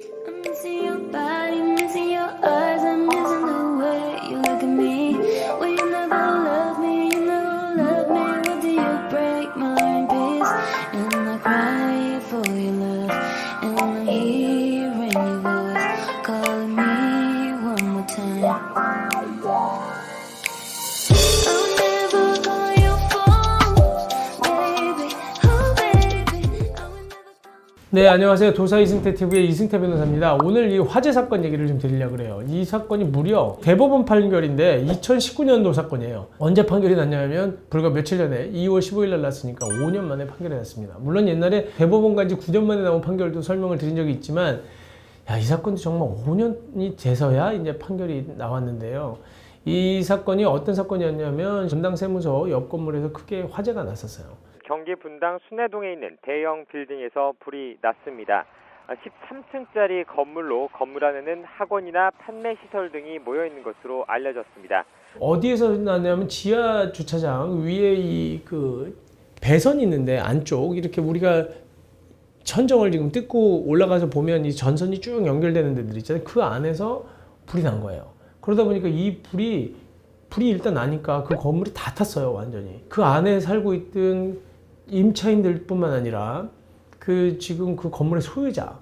I'm missing your body, missing your eyes, I'm missing the way you look at me. Well, you never love me, you never love me. What do you break my in peace? And I cry for your love, and I'm hearing your voice calling me one more time. I'll never call your phone, baby, oh baby. I would never. 네, 안녕하세요. 도사 이승태 TV의 이승태 변호사입니다. 오늘 이 화재 사건 얘기를 좀 드리려고 그래요. 이 사건이 무려 대법원 판결인데 2019년도 사건이에요. 언제 판결이 났냐면 불과 며칠 전에 2월 15일 날 났으니까 5년 만에 판결이 났습니다. 물론 옛날에 대법원 간지 9년 만에 나온 판결도 설명을 드린 적이 있지만 야, 이 사건도 정말 5년이 돼서야 이제 판결이 나왔는데요. 이 사건이 어떤 사건이었냐면 분당 세무서 옆 건물에서 크게 화재가 났었어요. 경기 분당 순회동에 있는 대형 빌딩에서 불이 났습니다. 13층짜리 건물로 건물 안에는 학원이나 판매 시설 등이 모여 있는 것으로 알려졌습니다. 어디에서 났냐면 지하 주차장 위에 이 그 배선이 있는데 안쪽 이렇게 우리가 천정을 지금 뜯고 올라가서 보면 이 전선이 쭉 연결되는 데들 있잖아요. 그 안에서 불이 난 거예요. 그러다 보니까 이 불이 일단 나니까 그 건물이 다 탔어요, 완전히. 그 안에 살고 있던 임차인들뿐만 아니라 그 지금 그 건물의 소유자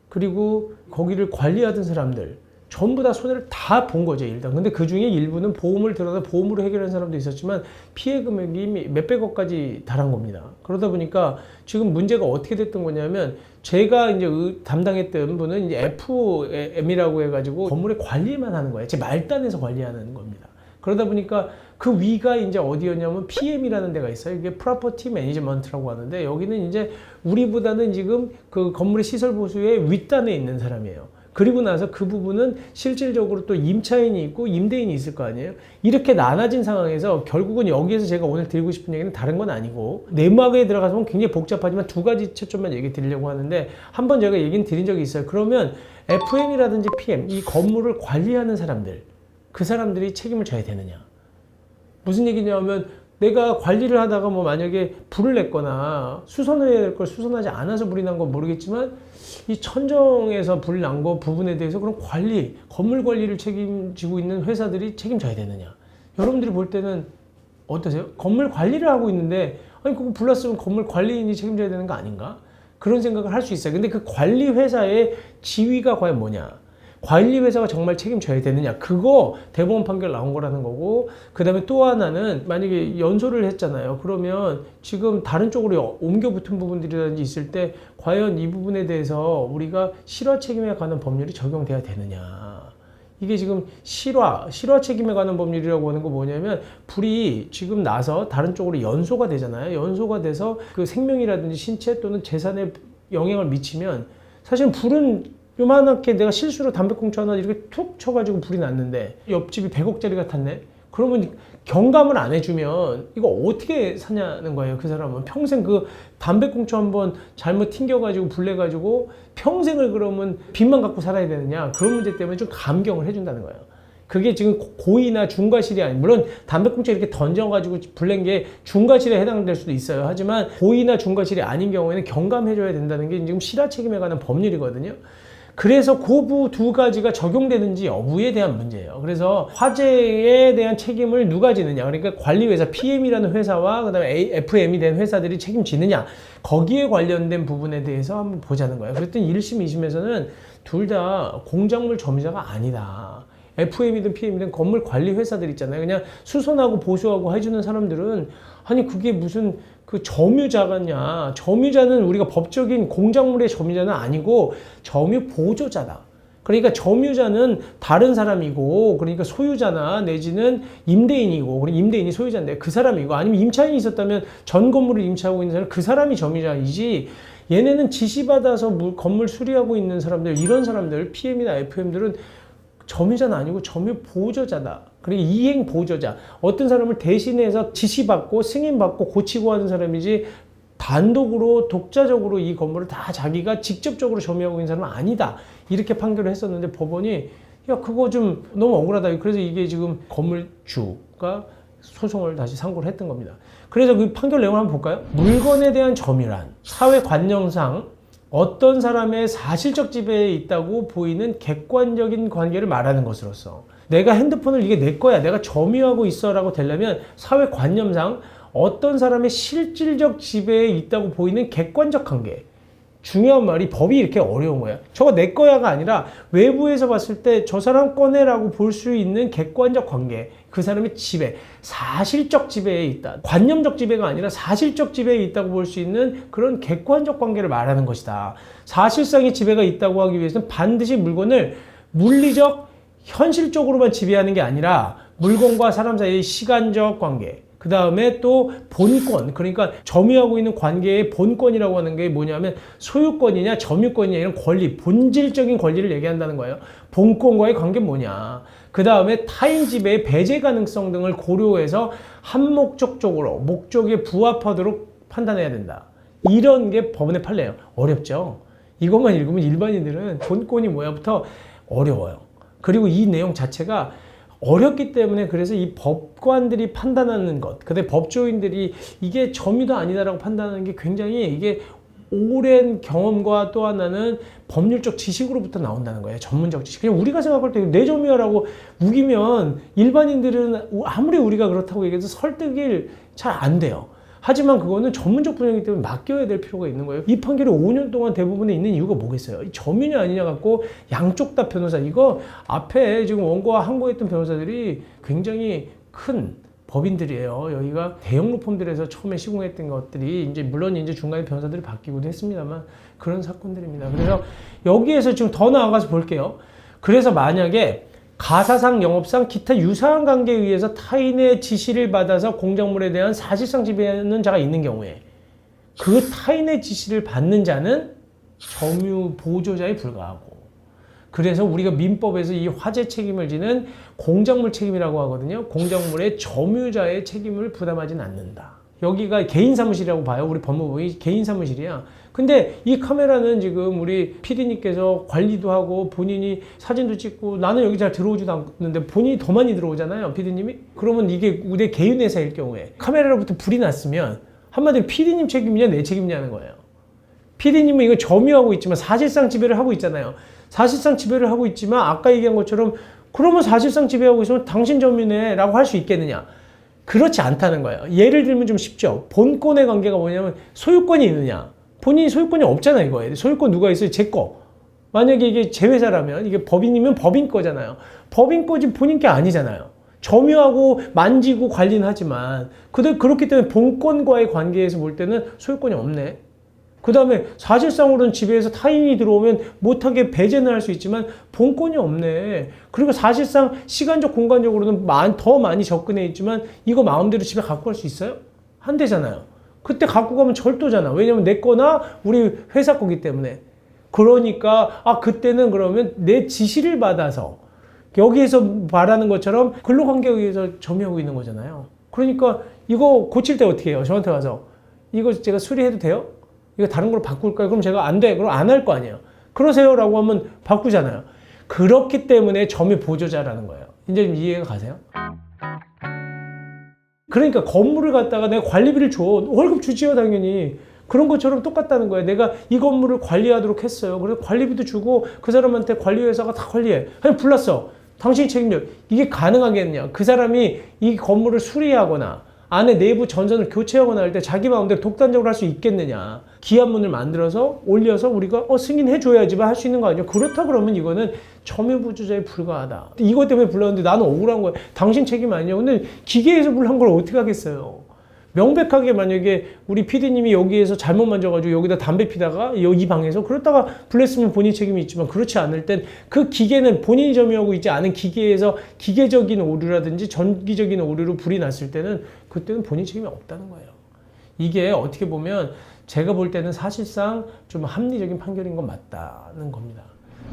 그리고 거기를 관리하던 사람들 전부 다 손해를 다 본 거죠, 일단. 근데 그 중에 일부는 보험을 들어서 보험으로 해결한 사람도 있었지만 피해 금액이 몇백억까지 달한 겁니다. 그러다 보니까 지금 문제가 어떻게 됐던 거냐면 제가 이제 담당했던 분은 이제 FM이라고 해가지고 건물의 관리만 하는 거예요. 제 말단에서 관리하는 겁니다. 그러다 보니까 그 위가 이제 어디였냐면 PM이라는 데가 있어요. 이게 프로퍼티 매니지먼트라고 하는데 여기는 이제 우리보다는 지금 그 건물의 시설 보수의 윗단에 있는 사람이에요. 그리고 나서 그 부분은 실질적으로 또 임차인이 있고 임대인이 있을 거 아니에요. 이렇게 나눠진 상황에서 결국은 여기에서 제가 오늘 드리고 싶은 얘기는 다른 건 아니고 내막에 들어가서 보면 굉장히 복잡하지만 두 가지 초점만 얘기 드리려고 하는데 한번 제가 얘기는 드린 적이 있어요. 그러면 FM이라든지 PM 이 건물을 관리하는 사람들 그 사람들이 책임을 져야 되느냐. 무슨 얘기냐면 내가 관리를 하다가 뭐 만약에 불을 냈거나 수선을 해야 될 걸 수선하지 않아서 불이 난 건 모르겠지만 이 천정에서 불 난 거 부분에 대해서 그럼 건물 관리를 책임지고 있는 회사들이 책임져야 되느냐. 여러분들이 볼 때는 어떠세요? 건물 관리를 하고 있는데 아니 그거 불 났으면 건물 관리인이 책임져야 되는 거 아닌가? 그런 생각을 할 수 있어요. 근데 그 관리 회사의 지위가 과연 뭐냐? 관리 회사가 정말 책임져야 되느냐 그거 대법원 판결 나온 거라는 거고 그 다음에 또 하나는 만약에 연소를 했잖아요. 그러면 지금 다른 쪽으로 옮겨 붙은 부분들이라든지 있을 때 과연 이 부분에 대해서 우리가 실화 책임에 관한 법률이 적용돼야 되느냐. 이게 지금 실화 책임에 관한 법률이라고 하는 거 뭐냐면 불이 지금 나서 다른 쪽으로 연소가 되잖아요. 연소가 돼서 그 생명이라든지 신체 또는 재산에 영향을 미치면 사실 불은 요만하게 내가 실수로 담배꽁초 하나 이렇게 툭 쳐가지고 불이 났는데 옆집이 100억짜리가 탔네? 그러면 경감을 안 해주면 이거 어떻게 사냐는 거예요. 그 사람은 평생 그 담배꽁초 한번 잘못 튕겨가지고 불 내가지고 평생을 그러면 빚만 갖고 살아야 되느냐. 그런 문제 때문에 좀 감경을 해준다는 거예요. 그게 지금 고의나 중과실이 아니 물론 담배꽁초 이렇게 던져가지고 불낸 게 중과실에 해당될 수도 있어요. 하지만 고의나 중과실이 아닌 경우에는 경감해줘야 된다는 게 지금 실화 책임에 관한 법률이거든요. 그래서 그 두 가지가 적용되는지 여부에 대한 문제예요. 그래서 화재에 대한 책임을 누가 지느냐. 그러니까 관리회사 PM이라는 회사와 그다음에 FM이 된 회사들이 책임지느냐. 거기에 관련된 부분에 대해서 한번 보자는 거예요. 그랬더니 1심, 2심에서는 둘 다 공작물 점유자가 아니다. FM이든 PM이든 건물 관리 회사들 있잖아요. 그냥 수선하고 보수하고 해주는 사람들은 아니 그게 무슨 그 점유자가냐. 점유자는 우리가 법적인 공작물의 점유자는 아니고 점유 보조자다. 그러니까 점유자는 다른 사람이고 그러니까 소유자나 내지는 임대인이고 그리고 임대인이 소유자인데 그 사람이고 아니면 임차인이 있었다면 전 건물을 임차하고 있는 사람 그 사람이 점유자이지 얘네는 지시받아서 건물 수리하고 있는 사람들 이런 사람들 PM이나 FM들은 점유자는 아니고 점유 보조자다. 그리고 이행 보조자. 어떤 사람을 대신해서 지시받고 승인받고 고치고 하는 사람이지 단독으로 독자적으로 이 건물을 다 자기가 직접적으로 점유하고 있는 사람은 아니다. 이렇게 판결을 했었는데 법원이 야 그거 좀 너무 억울하다. 그래서 이게 지금 건물주가 소송을 다시 상고를 했던 겁니다. 그래서 그 판결 내용을 한번 볼까요? 물건에 대한 점유란 사회 관념상 어떤 사람의 사실적 지배에 있다고 보이는 객관적인 관계를 말하는 것으로서 내가 핸드폰을 이게 내 거야, 내가 점유하고 있어 라고 되려면 사회관념상 어떤 사람의 실질적 지배에 있다고 보이는 객관적 관계, 중요한 말이 법이 이렇게 어려운 거야. 저거 내 거야가 아니라 외부에서 봤을 때 저 사람 꺼내라고 볼 수 있는 객관적 관계, 그 사람의 지배, 사실적 지배에 있다. 관념적 지배가 아니라 사실적 지배에 있다고 볼 수 있는 그런 객관적 관계를 말하는 것이다. 사실상의 지배가 있다고 하기 위해서는 반드시 물건을 물리적, 현실적으로만 지배하는 게 아니라 물건과 사람 사이의 시간적 관계, 그 다음에 또 본권, 그러니까 점유하고 있는 관계의 본권이라고 하는 게 뭐냐면 소유권이냐 점유권이냐 이런 권리, 본질적인 권리를 얘기한다는 거예요. 본권과의 관계는 뭐냐. 그 다음에 타인 지배의 배제 가능성 등을 고려해서 한목적적으로 목적에 부합하도록 판단해야 된다. 이런 게 법원의 판례예요. 어렵죠? 이것만 읽으면 일반인들은 본권이 뭐야부터 어려워요. 그리고 이 내용 자체가 어렵기 때문에 그래서 이 법관들이 판단하는 것, 근데 법조인들이 이게 점유다 아니다라고 판단하는 게 굉장히 이게 오랜 경험과 또 하나는 법률적 지식으로부터 나온다는 거예요. 전문적 지식. 그냥 우리가 생각할 때 내 점유야라고 우기면 일반인들은 아무리 우리가 그렇다고 얘기해도 설득이 잘 안 돼요. 하지만 그거는 전문적 분야이기 때문에 맡겨야 될 필요가 있는 거예요. 이 판결이 5년 동안 대부분에 있는 이유가 뭐겠어요? 이 점유냐 아니냐 갖고 양쪽 다 변호사, 이거 앞에 지금 원고와 항고했던 변호사들이 굉장히 큰 법인들이에요. 여기가 대형 로펌들에서 처음에 시공했던 것들이 이제 물론 이제 중간에 변호사들이 바뀌기도 했습니다만 그런 사건들입니다. 그래서 여기에서 지금 더 나아가서 볼게요. 그래서 만약에 가사상, 영업상, 기타 유사한 관계에 의해서 타인의 지시를 받아서 공작물에 대한 사실상 지배하는 자가 있는 경우에 그 타인의 지시를 받는 자는 점유 보조자에 불과하고, 그래서 우리가 민법에서 이 화재 책임을 지는 공작물 책임이라고 하거든요. 공작물의 점유자의 책임을 부담하지는 않는다. 여기가 개인 사무실이라고 봐요. 우리 법무부의 개인 사무실이야. 근데 이 카메라는 지금 우리 PD님께서 관리도 하고 본인이 사진도 찍고, 나는 여기 잘 들어오지도 않는데 본인이 더 많이 들어오잖아요, PD님이. 그러면 이게 내 개인 회사일 경우에 카메라로부터 불이 났으면 한마디로 PD님 책임이냐 내 책임이냐는 거예요. PD님은 이거 점유하고 있지만 사실상 지배를 하고 있잖아요. 사실상 지배를 하고 있지만 아까 얘기한 것처럼 그러면 사실상 지배하고 있으면 당신 점유네 라고 할 수 있겠느냐. 그렇지 않다는 거예요. 예를 들면 좀 쉽죠. 본권의 관계가 뭐냐면 소유권이 있느냐. 본인이 소유권이 없잖아요, 이거에. 소유권 누가 있어요? 제 거. 만약에 이게 제 회사라면, 이게 법인이면 법인 거잖아요. 법인 거지 본인 게 아니잖아요. 점유하고 만지고 관리는 하지만, 그렇기 때문에 본권과의 관계에서 볼 때는 소유권이 없네. 그 다음에 사실상으로는 집에서 타인이 들어오면 못하게 배제는 할 수 있지만 본권이 없네. 그리고 사실상 시간적 공간적으로는 더 많이 접근해 있지만 이거 마음대로 집에 갖고 갈 수 있어요? 안 되잖아요. 그때 갖고 가면 절도잖아. 왜냐면 내 거나 우리 회사 거기 때문에. 그러니까 그때는 그러면 내 지시를 받아서 여기에서 말하는 것처럼 근로관계에 의해서 점유하고 있는 거잖아요. 그러니까 이거 고칠 때 어떻게 해요? 저한테 와서 이거 제가 수리해도 돼요? 이거 다른 걸로 바꿀까요? 그럼 제가 안 돼. 그럼 안 할 거 아니에요. 그러세요 라고 하면 바꾸잖아요. 그렇기 때문에 점유 보조자라는 거예요. 이제 좀 이해가 가세요? 그러니까 건물을 갖다가 내가 관리비를 줘. 월급 주지요, 당연히. 그런 것처럼 똑같다는 거예요. 내가 이 건물을 관리하도록 했어요. 그래서 관리비도 주고 그 사람한테 관리회사가 다 관리해. 그냥 불렀어. 당신이 책임져. 이게 가능하겠냐. 그 사람이 이 건물을 수리하거나 안에 내부 전선을 교체하거나 할 때 자기 마음대로 독단적으로 할 수 있겠느냐. 기한문을 만들어서 올려서 우리가 승인해줘야지만 할 수 있는 거 아니야. 그렇다 그러면 이거는 점유보조자에 불과하다. 이것 때문에 불렀는데 나는 억울한 거야. 당신 책임 아니야. 근데 기계에서 불난 걸 어떻게 하겠어요. 명백하게 만약에 우리 PD님이 여기에서 잘못 만져가지고 여기다 담배 피다가 이 방에서 그렇다가 불냈으면 본인 책임이 있지만 그렇지 않을 땐 그 기계는 본인이 점유하고 있지 않은 기계에서 기계적인 오류라든지 전기적인 오류로 불이 났을 때는 그때는 본인 책임이 없다는 거예요. 이게 어떻게 보면 제가 볼 때는 사실상 좀 합리적인 판결인 건 맞다는 겁니다.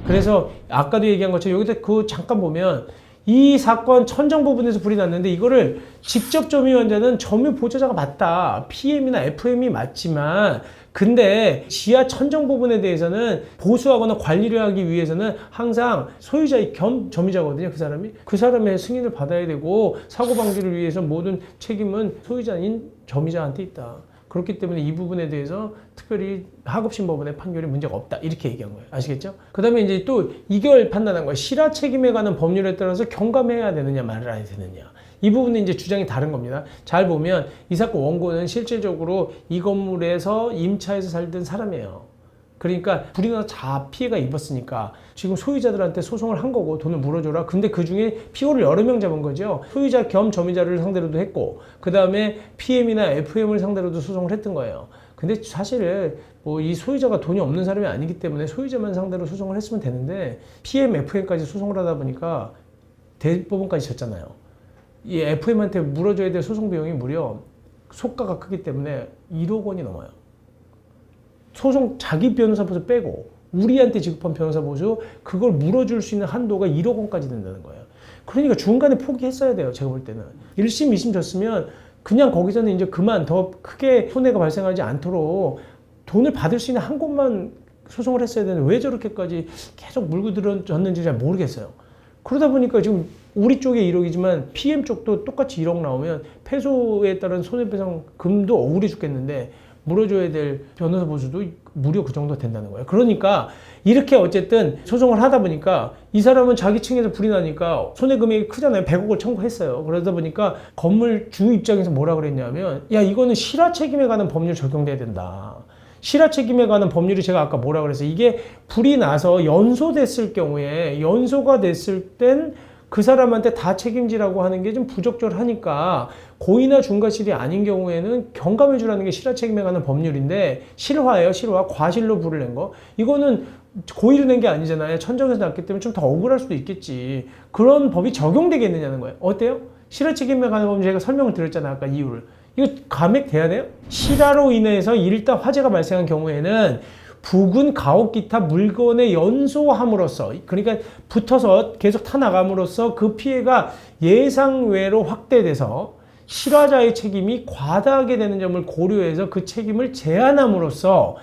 그래서 아까도 얘기한 것처럼 여기다 잠깐 보면 이 사건 천정 부분에서 불이 났는데 이거를 직접 점유한 자는 점유 보조자가 맞다. PM이나 FM이 맞지만 근데 지하 천정 부분에 대해서는 보수하거나 관리를 하기 위해서는 항상 소유자 겸 점유자거든요. 그 사람의 승인을 받아야 되고 사고 방지를 위해서 모든 책임은 소유자인 점유자한테 있다. 그렇기 때문에 이 부분에 대해서 특별히 하급심법원의 판결이 문제가 없다 이렇게 얘기한 거예요. 아시겠죠? 그 다음에 이제 또 이걸 판단한 거예요. 실화 책임에 관한 법률에 따라서 경감해야 되느냐 말을 안 해야 되느냐. 이 부분은 이제 주장이 다른 겁니다. 잘 보면 이 사건 원고는 실질적으로 이 건물에서 임차해서 살던 사람이에요. 그러니까 불이 나서 피해가 입었으니까 지금 소유자들한테 소송을 한 거고 돈을 물어줘라. 근데 그 중에 피고를 여러 명 잡은 거죠. 소유자 겸 점유자를 상대로도 했고 그 다음에 PM이나 FM을 상대로도 소송을 했던 거예요. 근데 사실 뭐 이 소유자가 돈이 없는 사람이 아니기 때문에 소유자만 상대로 소송을 했으면 되는데 PM, FM까지 소송을 하다 보니까 대법원까지 졌잖아요. 이 FM한테 물어줘야 될 소송 비용이 무려 속가가 크기 때문에 1억 원이 넘어요. 소송 자기 변호사 보수 빼고 우리한테 지급한 변호사 보수 그걸 물어줄 수 있는 한도가 1억 원까지 된다는 거예요. 그러니까 중간에 포기했어야 돼요. 제가 볼 때는 1심, 2심 졌으면 그냥 거기서는 이제 그만 더 크게 손해가 발생하지 않도록 돈을 받을 수 있는 한 곳만 소송을 했어야 되는데 왜 저렇게까지 계속 물고 들어졌는지 잘 모르겠어요. 그러다 보니까 지금 우리 쪽에 1억이지만 PM 쪽도 똑같이 1억 나오면 패소에 따른 손해배상금도 억울해 죽겠는데 물어줘야 될 변호사 보수도 무려 그 정도 된다는 거예요. 그러니까 이렇게 어쨌든 소송을 하다 보니까 이 사람은 자기 층에서 불이 나니까 손해금액이 크잖아요. 100억을 청구했어요. 그러다 보니까 건물주 입장에서 뭐라 그랬냐면 야 이거는 실화 책임에 관한 법률 적용돼야 된다. 실화 책임에 관한 법률이 제가 아까 뭐라 그랬어요. 이게 불이 나서 연소됐을 경우에 연소가 됐을 땐 그 사람한테 다 책임지라고 하는 게 좀 부적절하니까 고의나 중과실이 아닌 경우에는 경감해 주라는 게 실화 책임에 관한 법률인데 실화예요. 실화. 과실로 불을 낸 거. 이거는 고의로 낸 게 아니잖아요. 천정에서 났기 때문에 좀 더 억울할 수도 있겠지. 그런 법이 적용되겠느냐는 거예요. 어때요? 실화 책임에 관한 법률 제가 설명을 드렸잖아요. 아까 이유를. 이거 감액돼야 돼요? 실화로 인해서 일단 화재가 발생한 경우에는 부근, 가옥, 기타 물건에 연소함으로써 그러니까 붙어서 계속 타나감으로써 그 피해가 예상외로 확대돼서 실화자의 책임이 과다하게 되는 점을 고려해서 그 책임을 제한함으로써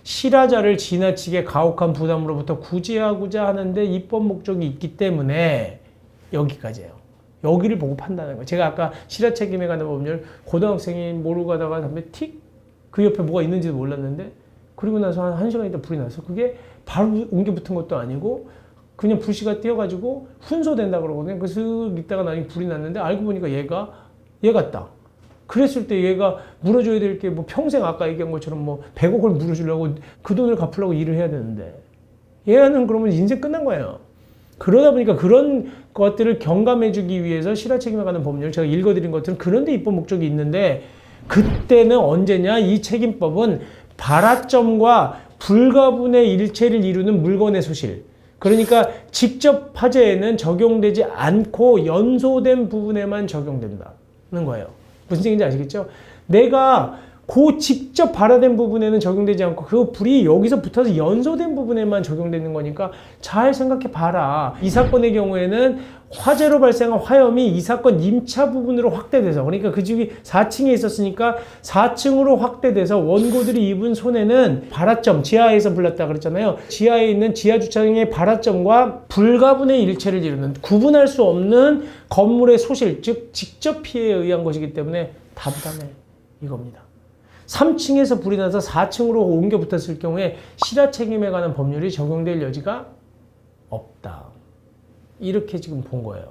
실화자를 지나치게 가혹한 부담으로부터 구제하고자 하는데 입법 목적이 있기 때문에 여기까지예요. 여기를 보고 판단하는 거예요. 제가 아까 실화 책임에 관한 법률 고등학생이 모르고 가다가 담배 틱? 그 옆에 뭐가 있는지도 몰랐는데 그리고 나서 한 1시간 있다 불이 났어. 그게 바로 옮겨 붙은 것도 아니고 그냥 불씨가 띄어가지고 훈소된다 그러거든요. 그래서 쓱 있다가 나중에 불이 났는데 알고 보니까 얘 같다. 그랬을 때 얘가 물어줘야 될 게 뭐 평생 아까 얘기한 것처럼 뭐 100억을 물어주려고 그 돈을 갚으려고 일을 해야 되는데 얘는 그러면 인생 끝난 거예요. 그러다 보니까 그런 것들을 경감해주기 위해서 실화 책임에 관한 법률 제가 읽어드린 것들은 그런 데 입법 목적이 있는데 그때는 언제냐? 이 책임법은 발화점과 불가분의 일체를 이루는 물건의 소실. 그러니까 직접 화재에는 적용되지 않고 연소된 부분에만 적용된다는 거예요. 무슨 얘기인지 아시겠죠? 내가 그 직접 발화된 부분에는 적용되지 않고 그 불이 여기서 붙어서 연소된 부분에만 적용되는 거니까 잘 생각해 봐라. 이 사건의 경우에는 화재로 발생한 화염이 이 사건 임차 부분으로 확대돼서 그러니까 그 집이 4층에 있었으니까 4층으로 확대돼서 원고들이 입은 손해는 발화점, 지하에서 불났다 그랬잖아요. 지하에 있는 지하 주차장의 발화점과 불가분의 일체를 이루는 구분할 수 없는 건물의 소실, 즉 직접 피해에 의한 것이기 때문에 다부담해 이겁니다. 3층에서 불이 나서 4층으로 옮겨 붙었을 경우에 실화 책임에 관한 법률이 적용될 여지가 없다. 이렇게 지금 본 거예요.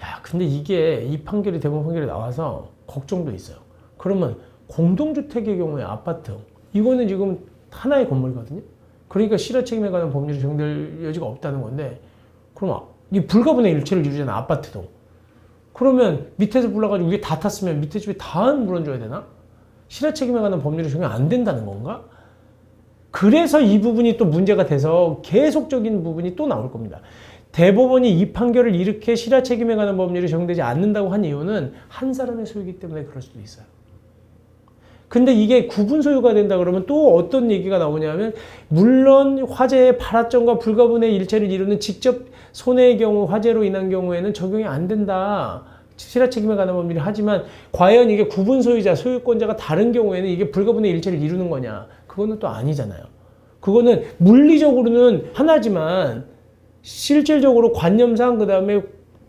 야, 근데 이게 이 판결이 대법원 판결이 나와서 걱정도 있어요. 그러면 공동주택의 경우에 아파트 이거는 지금 하나의 건물이거든요. 그러니까 실화 책임에 관한 법률이 적용될 여지가 없다는 건데 그럼 이 불가분의 일체를 이루잖아 아파트도. 그러면 밑에서 불러가지고 위에 다 탔으면 밑에 집에 다 물어줘야 되나? 실화 책임에 관한 법률이 적용 안 된다는 건가? 그래서 이 부분이 또 문제가 돼서 계속적인 부분이 또 나올 겁니다. 대법원이 이 판결을 이렇게 실화 책임에 관한 법률이 적용되지 않는다고 한 이유는 한 사람의 소유이기 때문에 그럴 수도 있어요. 근데 이게 구분 소유가 된다 그러면 또 어떤 얘기가 나오냐면 물론 화재의 발화점과 불가분의 일체를 이루는 직접 손해의 경우 화재로 인한 경우에는 적용이 안 된다. 실화 책임에 관한 법률이 하지만 과연 이게 구분 소유자, 소유권자가 다른 경우에는 이게 불가분의 일체를 이루는 거냐? 그거는 또 아니잖아요. 그거는 물리적으로는 하나지만 실질적으로 관념상 그다음에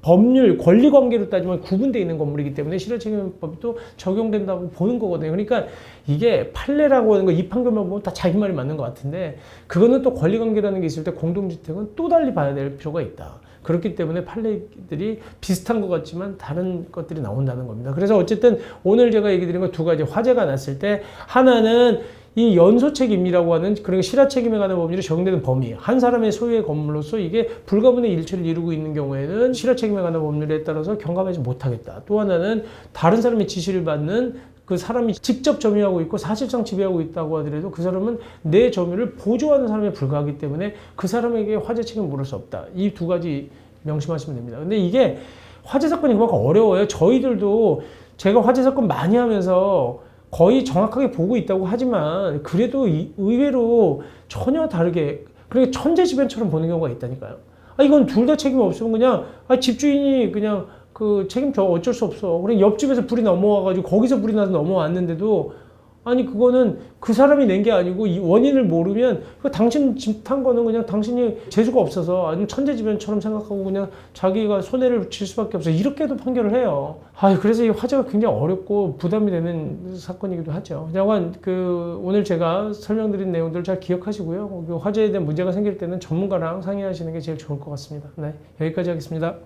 법률, 권리관계로 따지면 구분되어 있는 건물이기 때문에 실효책임법이 또 적용된다고 보는 거거든요. 그러니까 이게 판례라고 하는 거 이 판결만 보면 다 자기 말이 맞는 것 같은데 그거는 또 권리관계라는 게 있을 때 공동주택은 또 달리 봐야 될 필요가 있다. 그렇기 때문에 판례들이 비슷한 것 같지만 다른 것들이 나온다는 겁니다. 그래서 어쨌든 오늘 제가 얘기 드린 거 두 가지 화재가 났을 때 하나는 이 연소책임이라고 하는 그러니까 실화책임에 관한 법률이 적용되는 범위 한 사람의 소유의 건물로서 이게 불가분의 일체를 이루고 있는 경우에는 실화책임에 관한 법률에 따라서 경감하지 못하겠다. 또 하나는 다른 사람의 지시를 받는 그 사람이 직접 점유하고 있고 사실상 지배하고 있다고 하더라도 그 사람은 내 점유를 보조하는 사람에 불과하기 때문에 그 사람에게 화재 책임을 물을 수 없다. 이 두 가지 명심하시면 됩니다. 근데 이게 화재 사건이 그만큼 어려워요. 저희들도 제가 화재 사건 많이 하면서 거의 정확하게 보고 있다고 하지만 그래도 의외로 전혀 다르게 그러니까 천재지변처럼 보는 경우가 있다니까요. 이건 둘 다 책임 없으면 그냥 집주인이 그냥 그 책임져 어쩔 수 없어. 그냥 옆집에서 불이 넘어와가지고 거기서 불이 나서 넘어왔는데도 아니 그거는 그 사람이 낸 게 아니고 이 원인을 모르면 당신 집 탄 거는 그냥 당신이 재수가 없어서 아니면 천재지변처럼 생각하고 그냥 자기가 손해를 질 수밖에 없어 이렇게도 판결을 해요. 그래서 이 화재가 굉장히 어렵고 부담이 되는 사건이기도 하죠. 그냥 오늘 제가 설명드린 내용들 잘 기억하시고요. 그 화재에 대한 문제가 생길 때는 전문가랑 상의하시는 게 제일 좋을 것 같습니다. 네, 여기까지 하겠습니다.